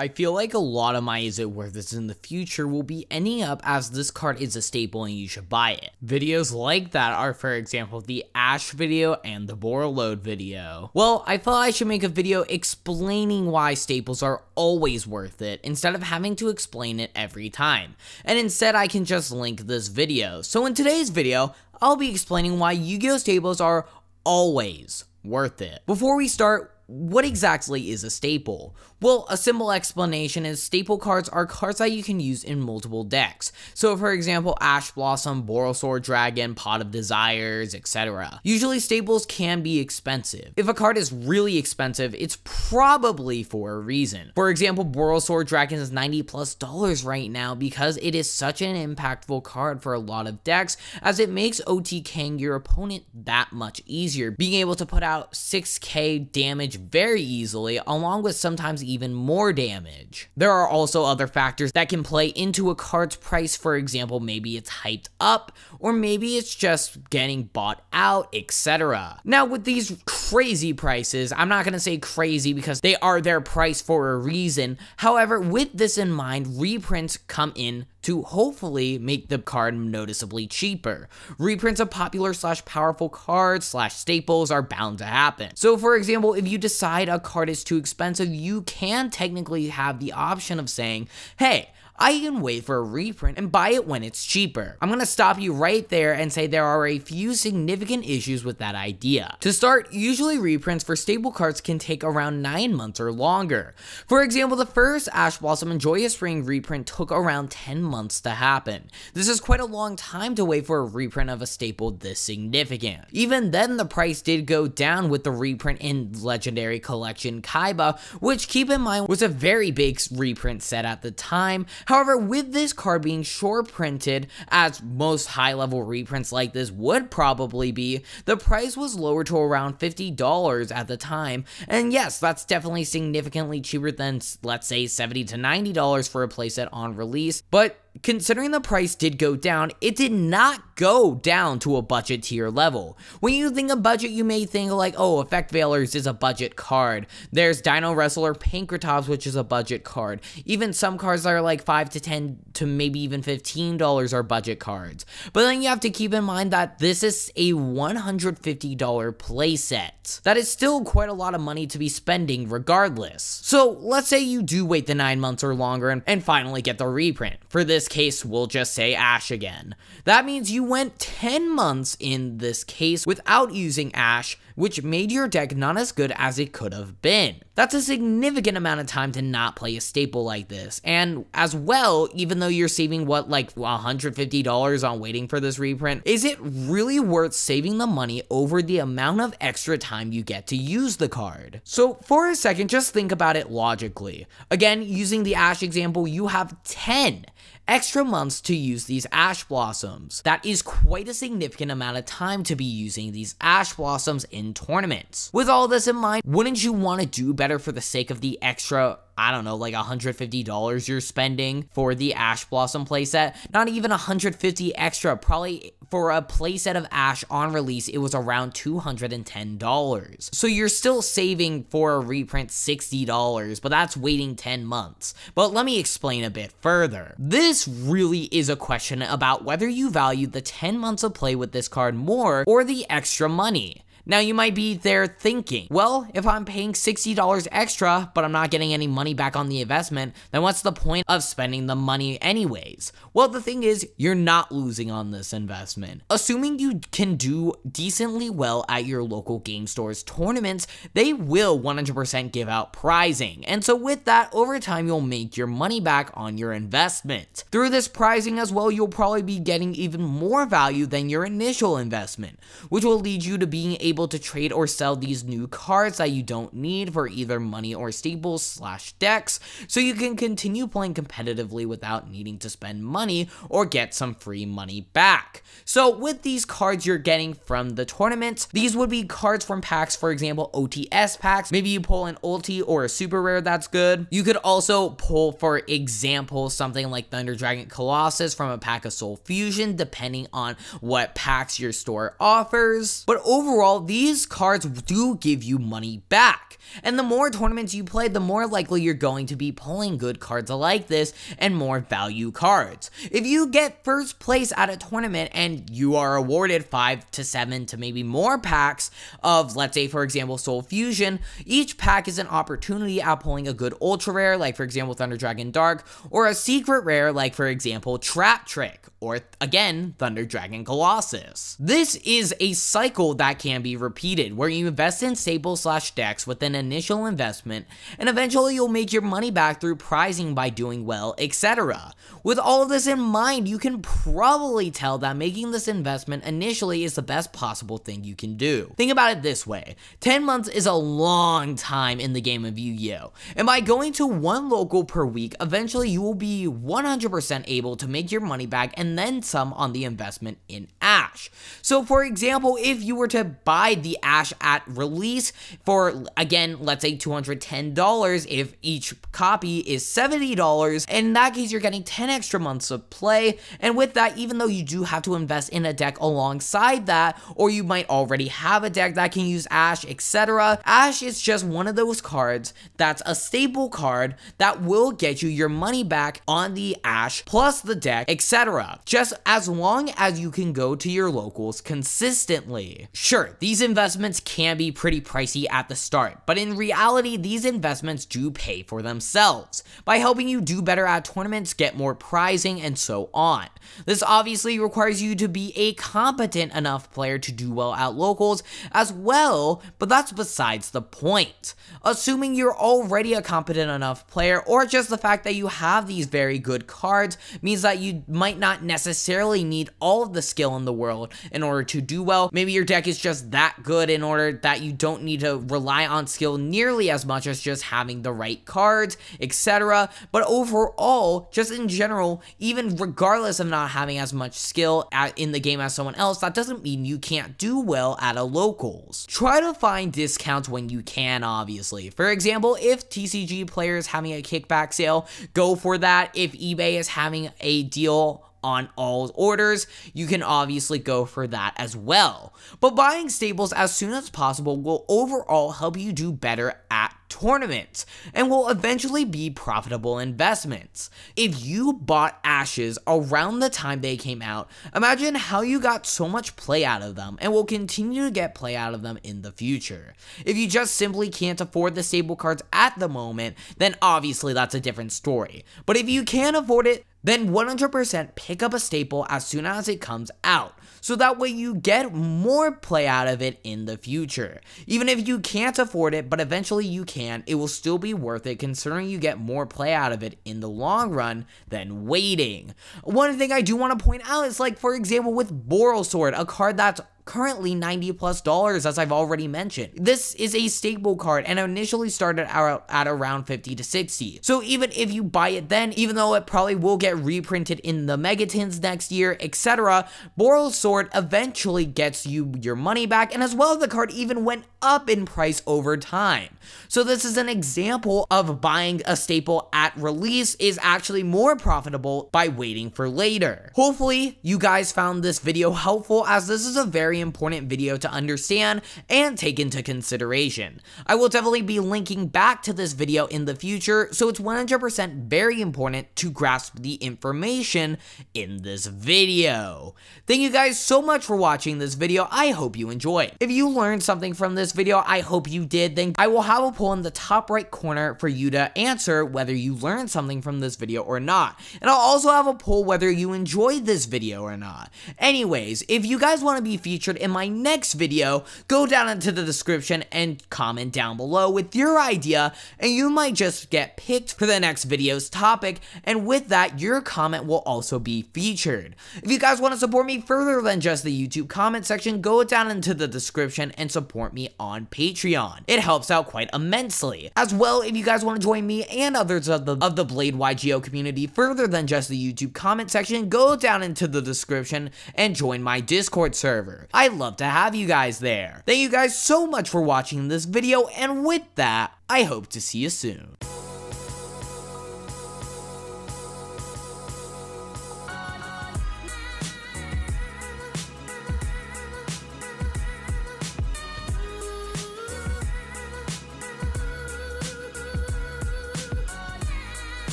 I feel like a lot of my Is It Worth It in the future will be ending up as this card is a staple and you should buy it. Videos like that are, for example, the Ash video and the Borload video. Well, I thought I should make a video explaining why staples are always worth it instead of having to explain it every time. And instead I can just link this video. So in today's video, I'll be explaining why Yu-Gi-Oh! Staples are always worth it. Before we start, what exactly is a staple? Well, a simple explanation is staple cards are cards that you can use in multiple decks. So for example, Ash Blossom, Borosword Dragon, Pot of Desires, etc. Usually staples can be expensive. If a card is really expensive, it's probably for a reason. For example, Borosword Dragon is $90+ right now because it is such an impactful card for a lot of decks, as it makes OTKing your opponent that much easier, being able to put out 6k damage very easily, along with sometimes even more damage. There are also other factors that can play into a card's price. For example, maybe it's hyped up, or maybe it's just getting bought out, etc. Now with these crazy prices, I'm not gonna say crazy because they are their price for a reason. However, with this in mind, reprints come in to hopefully make the card noticeably cheaper. Reprints of popular / powerful cards / staples are bound to happen. So for example, if you decide a card is too expensive, you can technically have the option of saying, hey, I can wait for a reprint and buy it when it's cheaper. I'm gonna stop you right there and say there are a few significant issues with that idea. To start, usually reprints for staple cards can take around 9 months or longer. For example, the first Ash Blossom and Joyous Spring reprint took around 10 months to happen. This is quite a long time to wait for a reprint of a staple this significant. Even then, the price did go down with the reprint in Legendary Collection Kaiba, which, keep in mind, was a very big reprint set at the time. However, with this card being short printed, as most high-level reprints like this would probably be, the price was lowered to around $50 at the time, and yes, that's definitely significantly cheaper than, let's say, $70 to $90 for a playset on release, but considering the price did go down, it did not go down to a budget tier level. When you think of budget, you may think like, oh, Effect Veilers is a budget card. There's Dino Wrestler Pankratops, which is a budget card. Even some cards that are like $5 to $10 to maybe even $15 are budget cards. But then you have to keep in mind that this is a $150 playset. That is still quite a lot of money to be spending regardless. So let's say you do wait the 9 months or longer and finally get the reprint. For this case, we'll just say Ash again. That means you went 10 months in this case without using Ash, which made your deck not as good as it could have been. That's a significant amount of time to not play a staple like this. And as well, even though you're saving what, like $150 on waiting for this reprint, is it really worth saving the money over the amount of extra time you get to use the card? So for a second, just think about it logically. Again, using the Ash example, you have 10 extra months to use these Ash Blossoms. That is quite a significant amount of time to be using these Ash Blossoms in tournaments. With all this in mind, wouldn't you want to do better for the sake of the extra, I don't know, like $150 you're spending for the Ash Blossom playset? Not even $150 extra, probably for a playset of Ash on release, it was around $210. So you're still saving for a reprint $60, but that's waiting 10 months. But let me explain a bit further. This really is a question about whether you value the 10 months of play with this card more or the extra money. Now you might be there thinking, well, if I'm paying $60 extra, but I'm not getting any money back on the investment, then what's the point of spending the money anyways? Well, the thing is, you're not losing on this investment. Assuming you can do decently well at your local game store's tournaments, they will 100% give out prizing. And so with that, over time, you'll make your money back on your investment. Through this prizing as well, you'll probably be getting even more value than your initial investment, which will lead you to being able to trade or sell these new cards that you don't need for either money or staples / decks, so you can continue playing competitively without needing to spend money or get some free money back. So with these cards you're getting from the tournament, these would be cards from packs, for example, OTS packs. Maybe you pull an ulti or a super rare that's good. You could also pull, for example, something like Thunder Dragon Colossus from a pack of Soul Fusion, depending on what packs your store offers. But overall, these cards do give you money back. And the more tournaments you play, the more likely you're going to be pulling good cards like this and more value cards. If you get first place at a tournament and you are awarded 5 to 7 to maybe more packs of, let's say for example, Soul Fusion, each pack is an opportunity at pulling a good ultra rare, like for example Thunder Dragon Dark, or a secret rare, like for example Trap Trick, or again, Thunder Dragon Colossus. This is a cycle that can be repeated, where you invest in staples / decks with an initial investment, and eventually you'll make your money back through prizing by doing well, etc. With all of this in mind, you can probably tell that making this investment initially is the best possible thing you can do. Think about it this way, 10 months is a long time in the game of Yu-Gi-Oh! And by going to one local per week, eventually you will be 100% able to make your money back and then some on the investment in Ash. So for example, if you were to buy the Ash at release for, again, let's say $210, if each copy is $70, in that case you're getting 10 extra months of play, and with that, even though you do have to invest in a deck alongside that, or you might already have a deck that can use Ash, etc., Ash is just one of those cards that's a staple card that will get you your money back on the Ash plus the deck, etc. Just as long as you can go to your locals consistently. Sure, these investments can be pretty pricey at the start, but in reality, these investments do pay for themselves by helping you do better at tournaments, get more prizing, and so on. This obviously requires you to be a competent enough player to do well at locals as well, but that's besides the point. Assuming you're already a competent enough player, or just the fact that you have these very good cards means that you might not necessarily need all of the skill in the world in order to do well. Maybe your deck is just that good in order that you don't need to rely on skill nearly as much as just having the right cards, etc. But overall, just in general, even regardless of not having as much skill in the game as someone else, that doesn't mean you can't do well at a locals. Try to find discounts when you can, obviously. For example, if TCG player is having a kickback sale, go for that. If eBay is having a deal on all orders, you can obviously go for that as well. But buying staples as soon as possible will overall help you do better at tournaments and will eventually be profitable investments. If you bought Ashes around the time they came out, imagine how you got so much play out of them and will continue to get play out of them in the future. If you just simply can't afford the staple cards at the moment, then obviously that's a different story. But if you can afford it, then 100% pick up a staple as soon as it comes out, so that way you get more play out of it in the future. Even if you can't afford it, but eventually you can, it will still be worth it considering you get more play out of it in the long run than waiting. One thing I do want to point out is, like, for example, with Boral Sword, a card that's currently $90+ as I've already mentioned. This is a staple card and initially started out at around 50 to 60. So even if you buy it then, even though it probably will get reprinted in the Megatins next year, etc., Boral Sword eventually gets you your money back, and as well the card even went up in price over time. So this is an example of buying a staple at release is actually more profitable by waiting for later. Hopefully you guys found this video helpful, as this is a very important video to understand and take into consideration. I will definitely be linking back to this video in the future, so it's 100% very important to grasp the information in this video. Thank you guys so much for watching this video. I hope you enjoyed. If you learned something from this video, I hope you did, then I will have a poll in the top right corner for you to answer whether you learned something from this video or not. And I'll also have a poll whether you enjoyed this video or not. Anyways, if you guys want to be featured in my next video, go down into the description and comment down below with your idea, and you might just get picked for the next video's topic, and with that, your comment will also be featured. If you guys want to support me further than just the YouTube comment section, go down into the description and support me on Patreon. It helps out quite immensely. As well, if you guys want to join me and others of the BladeYGO community further than just the YouTube comment section, go down into the description and join my Discord server. I'd love to have you guys there. Thank you guys so much for watching this video, and with that, I hope to see you soon.